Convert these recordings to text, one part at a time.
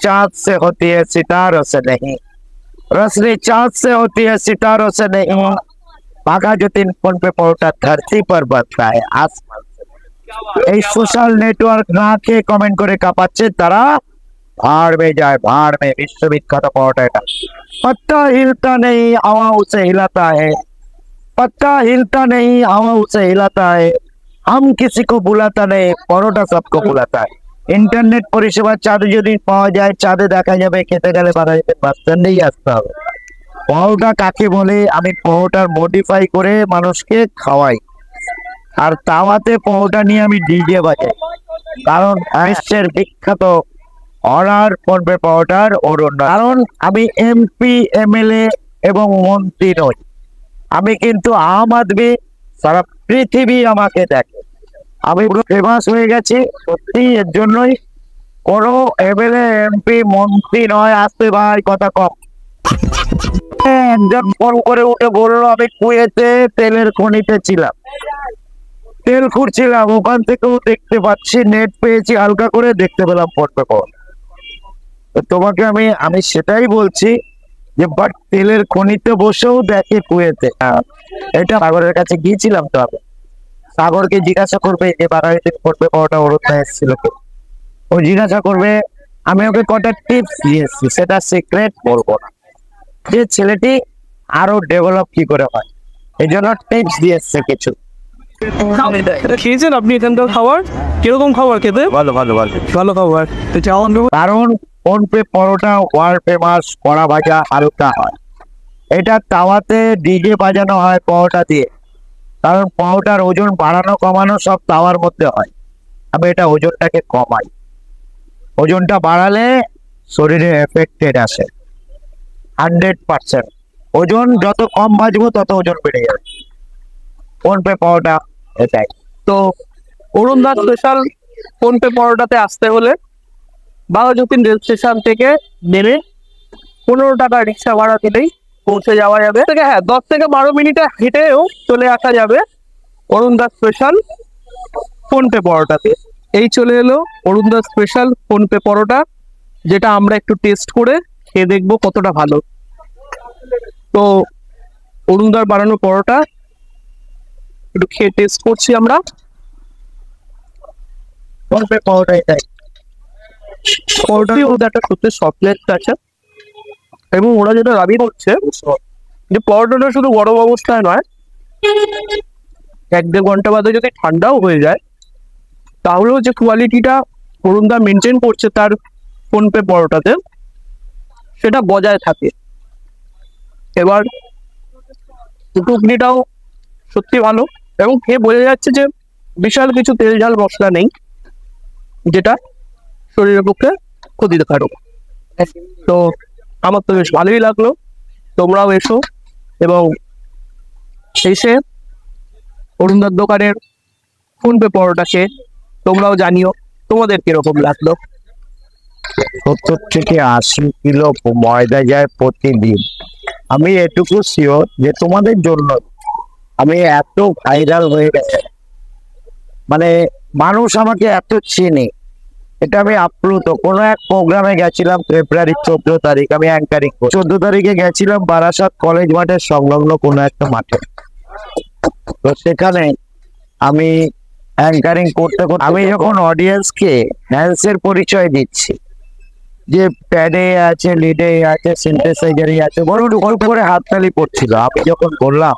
चाँद से होती है सितारों से नहीं, रोशनी चाँद से होती है सितारों से नहीं, बाघा যতীন फोन पे परोटा धरती पर बनता है आसमान से। এই সোশ্যাল নেটওয়ার্ক না খেয়ে কমেন্ট করে কাঁপাচ্ছে তারা, भाड़ में जाए भाड़ में, विश्वविख्यात परोटा এটা। पत्ता हिलता नहीं हवा उसे हिलाता है, पत्ता हिलता नहीं हवा उसे हिलाता है, हम किसी को बुलाता नहीं परोटा सबको बुलाता है। इंटरनेट পরিষেবা চাঁদে যদি পাওয়া যায়, চাঁদে দেখা যাবে, খেতে গেলে বাস স্ট্যান্ডেই আসতে হবে। পরোটা কাকে বলে? আমি পরোটার মডিফাই করে মানুষকে খাওয়াই, আর তাওয়াতে পরোটা নিয়ে আমি ডিজে বাজাই, কারণ বিশ্বের বিখ্যাত অর্ডার করবে পরোটার অরুণ। কারণ আমি এমপি এমএলএ এবং মন্ত্রী নই, আমি কিন্তু আম আদমি, সারা পৃথিবী আমাকে দেখে, আমি পুরো ফেমাস হয়ে গেছি সত্যি। এর জন্যই কোনো এমএলএ এমপি মন্ত্রী নয়। আসতে ভাই কথা কম। একজন ফোন করে উঠে বললো আমি কুয়েতে তেলের খনিতে ছিলাম, তেল খুঁড়ছিলাম, ওখান থেকেও দেখতে পাচ্ছি, নেট পেয়েছি হালকা করে, দেখতে পেলাম পড়বে পর। তোমাকে আমি সেটাই বলছি যে বাট তেলের খনিতে বসেও দেখে কুয়েতে। এটা সাগরের কাছে গিয়েছিলাম, তো আমি সাগরকে জিজ্ঞাসা করবে যে বাঙালিতে পড়বে পরোটা ওরটা এসেছিল, ও জিজ্ঞাসা করবে। আমি ওকে কটা টিপস দিয়েছি, সেটা সিক্রেট বলবো না, যে ছেলেটি আরো ডেভেলপ কি করে হয়, এই জন্য টিপস দিয়েছে কিছু। খেয়েছেন আপনি এখানকার খাবার? কিরকম খাবার খেতে? ভালো ভালো ভালো ভালো খাবার। কারণ ফোন পে পরোটা ওয়ার্ল্ড ফেমাস, কড়া ভাজা হালকা হয়, এটা তাওয়াতে ডিজে বাজানো হয় পরোটা দিয়ে, কারণ পরোটার ওজন বাড়ানো কমানো সব তাওয়ার মধ্যে হয়। আমি এটা ওজনটাকে কমাই, ওজনটা বাড়ালে শরীরে এফেক্টেড আসে 100%। ওজন যত কম ভাজবো তত ওজন বেড়ে যাবে। ফোন পে পরোটা এটাই। তো অরুণ দাস স্পেশাল ফোন পে পরোটাতে আসতে হলে বাঘা যতীন রেল স্টেশন থেকে নেমে 15 টাকা রিক্সা ভাড়া দিলেই পৌঁছে যাওয়া যাবে। হ্যাঁ, 10 থেকে 12 মিনিটে হেঁটেও চলে আসা যাবে অরুণ দাস স্পেশাল ফোন পে পরোটাতে। এই চলে এলো অরুণ দাস স্পেশাল ফোন পে পরোটা, যেটা আমরা একটু টেস্ট করে খেয়ে দেখবো কতটা ভালো। তো অরুণ দার বানানো পরোটা একটু খেয়ে টেস্ট করছি আমরা। ফোন পে পরোটা এটাই। পরোটার মধ্যে একটা সত্যি সফটনেস আছে, এবং ওরা যেটা দাবি করছে যে পরোটাটা শুধু গরম অবস্থায় নয়, 1-1.5 ঘন্টা বাদে যদি ঠান্ডাও হয়ে যায় তাহলেও যে কোয়ালিটিটা অরুণদা মেনটেন করছে তার ফোন পে পরোটাতে, সেটা বজায় থাকে। এবার টুকনিটাও সত্যি ভালো, এবং খেয়ে বোঝা যাচ্ছে যে বিশাল কিছু তেল ঝাল মশলা নেই, যেটা শরীরের পক্ষে ক্ষতিকারক। তো আমার তো বেশ ভালোই লাগলো। তোমরাও এসো এবং এসে অরুণদার দোকানের ফোন পে পরোটা খেয়ে তোমরাও জানিও তোমাদের কিরকম লাগলো। 70 থেকে 80 কিলো ময়দা যায় প্রতিদিন। আমি এটুকু শিওর যে তোমাদের জন্য আমি এত ভাইরাল হয়ে গেছে, মানে মানুষ আমাকে এত চেনে, এটা আমি আপ্লুত। কোনো এক প্রোগ্রামে গেছিলাম ফেব্রুয়ারি 14 তারিখ, আমি অ্যাঙ্কারিং 14 তারিখে গেছিলাম বারাসাত কলেজ মাঠের সংলগ্ন কোনো একটা মাঠে। তো সেখানে আমি অ্যাঙ্কারিং করতে করতে আমি যখন অডিয়েন্সকে হ্যান্ডসের পরিচয় দিচ্ছি, যে প্যাডে আছে, লিডে আছে, সিনথেসাইজারে আছে, বড় করে হাততালি পড়ছিল। আমি যখন বললাম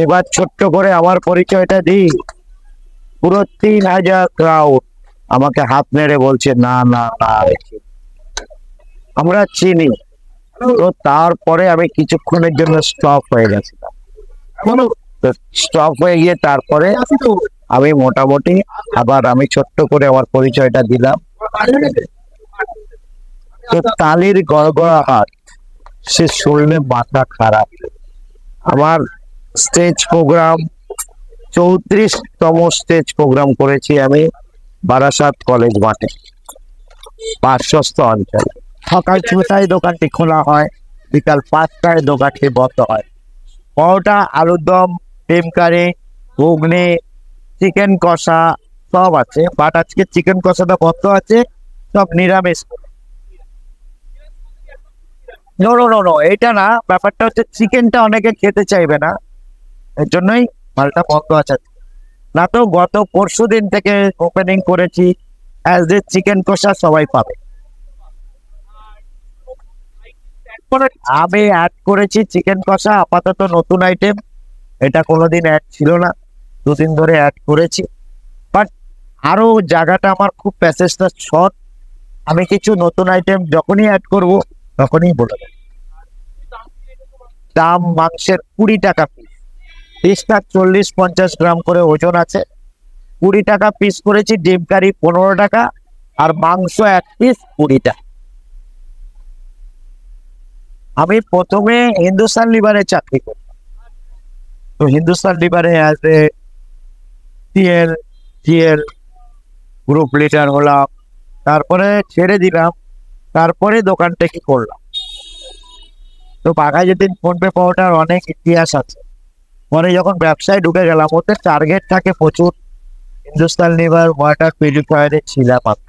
এবার ছোট্ট করে আমার পরিচয়টা দিই, পুরো 3000 ক্রাউড আমাকে হাত নেড়ে বলছে না না না আমরা চিনি। তো তারপরে আমি কিছুক্ষণের জন্য স্টপ হয়ে গেছিলাম। স্টপ হয়ে গিয়ে তারপরে আমি মোটামুটি আবার আমি ছোট্ট করে আমার পরিচয়টা দিলাম। তো তালির গড়গড়াহাট সে শুনলে মাথা খারাপ। আমার স্টেজ প্রোগ্রাম 34তম স্টেজ প্রোগ্রাম করেছি আমি বারাসাত কলেজ মাঠে, পার্শ্বস্থ অঞ্চলে। সকাল 6টায় দোকানটি খোলা হয়, বিকাল 5টায় দোকানটি বন্ধ হয়। পরোটা, আলুর দম, ডিম কারি, ঘুগনি, চিকেন কষা সব আছে, বাট আজকে চিকেন কষাটা বন্ধ আছে, সব নিরামিষ। নো নো নো নো, এটা না, ব্যাপারটা হচ্ছে চিকেনটা অনেকে খেতে চাইবে না, এর জন্যই মালটা বন্ধ আছে। না তো গত পরশু দিন থেকে ওপেনিং করেছি, অ্যাজ এ চিকেন কষা সবাই পাবে। আমি অ্যাড করেছি চিকেন কষা, আপাতত নতুন আইটেম, এটা কোনোদিন অ্যাড ছিল না, দুদিন ধরে অ্যাড করেছি। বাট আরো জায়গাটা আমার খুব প্যাসেজটা শর্ট, আমি কিছু নতুন আইটেম যখনই অ্যাড করব তখনই বলে দেব। দাম মাংসের 20 টাকা পিস, পিসটা 40-50 গ্রাম করে ওজন আছে, 20 টাকা পিস করেছি। ডিম কারি 15 টাকা, আর মাংস এক পিস 20 টাকা। আমি প্রথমে হিন্দুস্তান লিভারে চাকরি করি, তো হিন্দুস্তান লিভারে as a GL group leader হলাম, তারপরে ছেড়ে দিলাম, তারপরে দোকানটা কি করলাম। তো বাঘাযতীন ফোনপে পাওয়াটার অনেক ইতিহাস আছে। পরে যখন ব্যবসায় ঢুকে গেলাম, ওদের টার্গেট থাকে প্রচুর, হিন্দুস্তান লিভার ওয়াটার পিউরিফায়ারে ছিলাম আমি।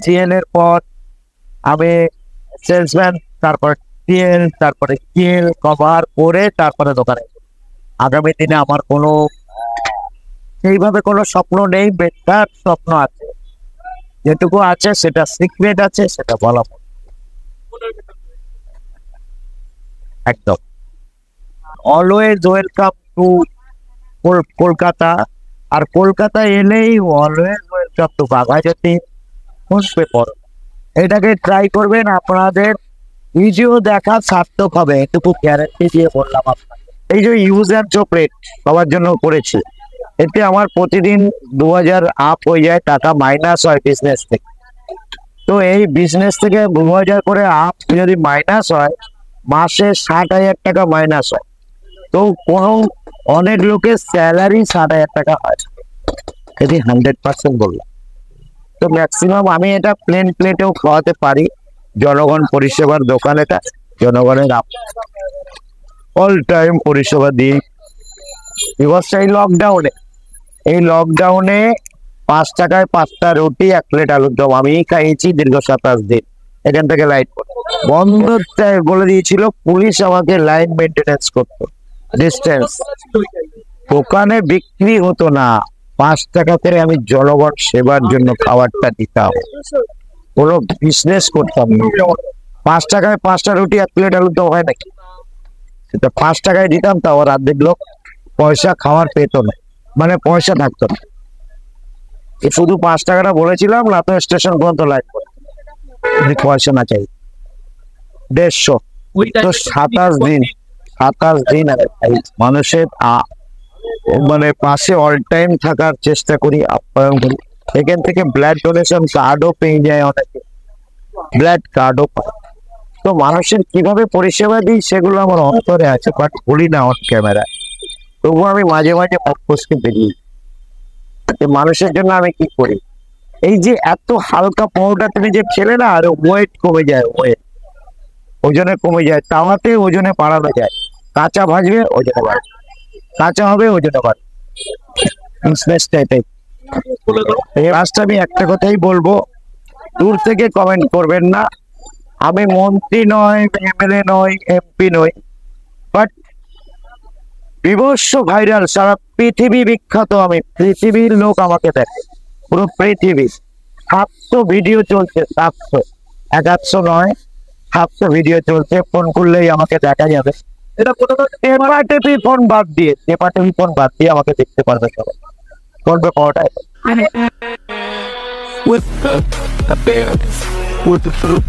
জিএল এর পর আমি সেলসম্যান, তারপর টিএল, তারপরে কিএল কভার করে তারপরে দোকানে। আগামী দিনে আমার কোনো সেইভাবে কোনো স্বপ্ন নেই, বেটার স্বপ্ন আছে, যেটুকু আছে সেটা সিক্রেট আছে, সেটা বলা একদম। অলওয়েজ ওয়েলকাম টু কলকাতা, আর কলকাতা এলেই always welcome to Baghajatin PhonePe পাওয়াটা। এটাকে ট্রাই করবেন, আপনাদের ভিডিও দেখা সার্থক হবে, এটুকু গ্যারান্টি দিয়ে বললাম আপনাকে। এই যে ইউজ অ্যান্ড থ্রো প্লেট সবার জন্য করেছি, এতে আমার প্রতিদিন 2000 আপ হয়ে যায়, টাকা মাইনাস হয় বিজনেস থেকে। তো এই বিজনেস থেকে 2000 করে আপ যদি মাইনাস হয়, মাসে 60,000 টাকা মাইনাস হয়। তো কোনো অনেক লোকের স্যালারি 60,000 টাকা হয়, এটি 100% বললাম। তো ম্যাক্সিমাম আমি এটা প্লেন প্লেটেও খাওয়াতে পারি। জনগণ পরিষেবার দোকান, এটা জনগণের অল টাইম পরিষেবা দিই। ব্যবসা এই লকডাউনে 5 টাকায় 5টা রুটি, 1 প্লেট আলুর দম আমি খাইয়েছি দীর্ঘ 27 দিন। এখান থেকে লাইট বন্ধ বলে দিয়েছিল, পুলিশ আমাকে লাইন মেনটেনেন্স করতো, ডিস্টেন্স। দোকানে বিক্রি হতো না, 5 টাকা করে আমি জনগণ সেবার জন্য খাবারটা দিতাম, কোনো বিজনেস করতাম না। 5 টাকায় 5টা রুটি, 1 প্লেট আলুর দম হয় নাকি? সেটা 5 টাকায় দিতাম, তাও অর্ধেক লোক পয়সা খাওয়ার পেত না, মানে পয়সা থাকতো না। শুধু 5 টাকাটা বলেছিলাম, লাতো স্টেশন পর্যন্ত লাইট করে পয়সা না চাই। 150 তো 27 দিন মানুষের মানে পাশে অল টাইম থাকার চেষ্টা করি, আপ্যায়ন করি। এখান থেকে ব্লাড ডোনেশন কার্ডও পেয়ে যায় অনেকে, ব্লাড কার্ডও পায়। তো মানুষের কিভাবে পরিষেবা দিই সেগুলো আমার অন্তরে আছে, বাট বলি না অন ক্যামেরায়। তবু আমি মাঝে মাঝে মুখোশকে বেরিয়ে মানুষের জন্য আমি কি করি। এই যে এত হালকা পাউডার তুমি যে খেলে না, আর ওয়েট কমে যায়, ওজনে কমে যায়, তাওয়াতে ওজনে বাড়ানো যায়। কাঁচা ভাজবে ওজনে বাড়বে, কাঁচা হবে ওজনে বাড়বে। লাস্ট আমি একটা কথাই বলবো, দূর থেকে কমেন্ট করবেন না। আমি মন্ত্রী নয়, এমএলএ নয়, এমপি নই, বাট বিভৎস ভাইরাল, সারা পৃথিবী বিখ্যাত। আমি, পৃথিবীর লোক আমাকে দেখে, পুরো পৃথিবী। 700 ভিডিও চলছে, 700, 100 নয়, 700 ভিডিও চলছে। ফোন করলেই আমাকে দেখা যাবে। এটা টেপাটেপি ফোন বাদ দিয়ে, আমাকে দেখতে পারবে সবাই। ফোনপে পাওয়াটাই with the fruit.